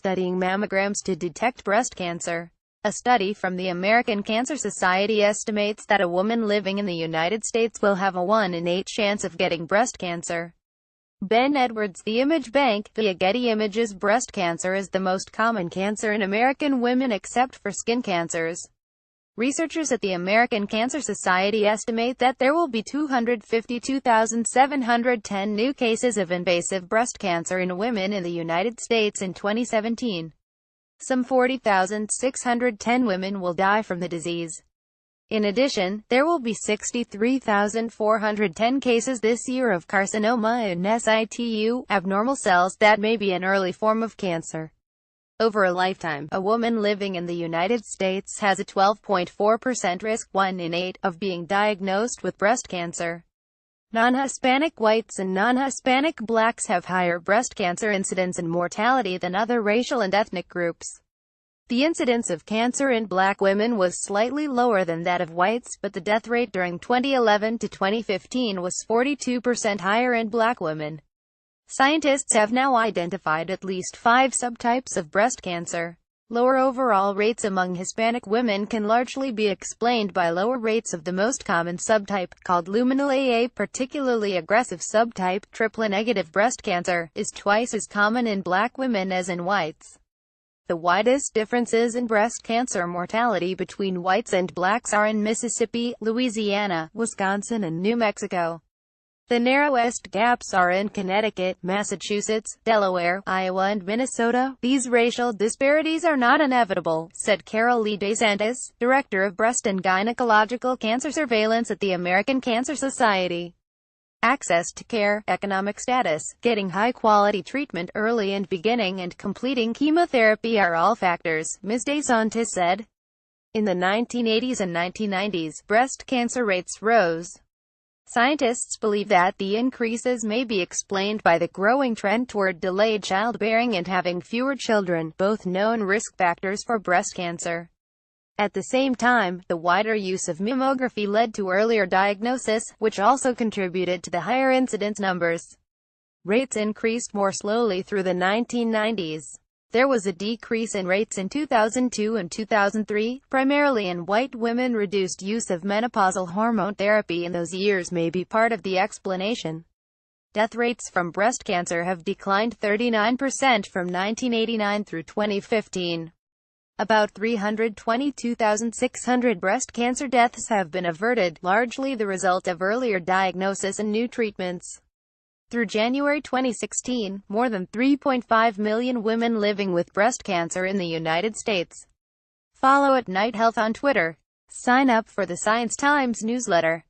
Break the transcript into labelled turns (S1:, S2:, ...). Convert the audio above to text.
S1: studying mammograms to detect breast cancer. A study from the American Cancer Society estimates that a woman living in the United States will have a 1 in 8 chance of getting breast cancer. Ben Edwards, The Image Bank, via Getty Images. Breast cancer is the most common cancer in American women except for skin cancers. Researchers at the American Cancer Society estimate that there will be 252,710 new cases of invasive breast cancer in women in the United States in 2017. Some 40,610 women will die from the disease. In addition, there will be 63,410 cases this year of carcinoma in situ, abnormal cells that may be an early form of cancer. Over a lifetime, a woman living in the United States has a 12.4% risk, 1 in 8, of being diagnosed with breast cancer. Non-Hispanic whites and non-Hispanic blacks have higher breast cancer incidence and mortality than other racial and ethnic groups. The incidence of cancer in black women was slightly lower than that of whites, but the death rate during 2011 to 2015 was 42% higher in black women. Scientists have now identified at least 5 subtypes of breast cancer. Lower overall rates among Hispanic women can largely be explained by lower rates of the most common subtype, called luminal AA. Particularly aggressive subtype, triple-negative breast cancer, is twice as common in black women as in whites. The widest differences in breast cancer mortality between whites and blacks are in Mississippi, Louisiana, Wisconsin and New Mexico. The narrowest gaps are in Connecticut, Massachusetts, Delaware, Iowa and Minnesota. These racial disparities are not inevitable, said Carol Lee DeSantis, Director of Breast and Gynecological Cancer Surveillance at the American Cancer Society. Access to care, economic status, getting high-quality treatment early and beginning and completing chemotherapy are all factors, Ms. DeSantis said. In the 1980s and 1990s, breast cancer rates rose. Scientists believe that the increases may be explained by the growing trend toward delayed childbearing and having fewer children, both known risk factors for breast cancer. At the same time, the wider use of mammography led to earlier diagnosis, which also contributed to the higher incidence numbers. Rates increased more slowly through the 1990s. There was a decrease in rates in 2002 and 2003, primarily in white women. Reduced use of menopausal hormone therapy in those years may be part of the explanation. Death rates from breast cancer have declined 39% from 1989 through 2015. About 322,600 breast cancer deaths have been averted, largely the result of earlier diagnosis and new treatments. Through January 2016, more than 3.5 million women living with breast cancer in the United States. Follow @Night Health on Twitter. Sign up for the Science Times newsletter.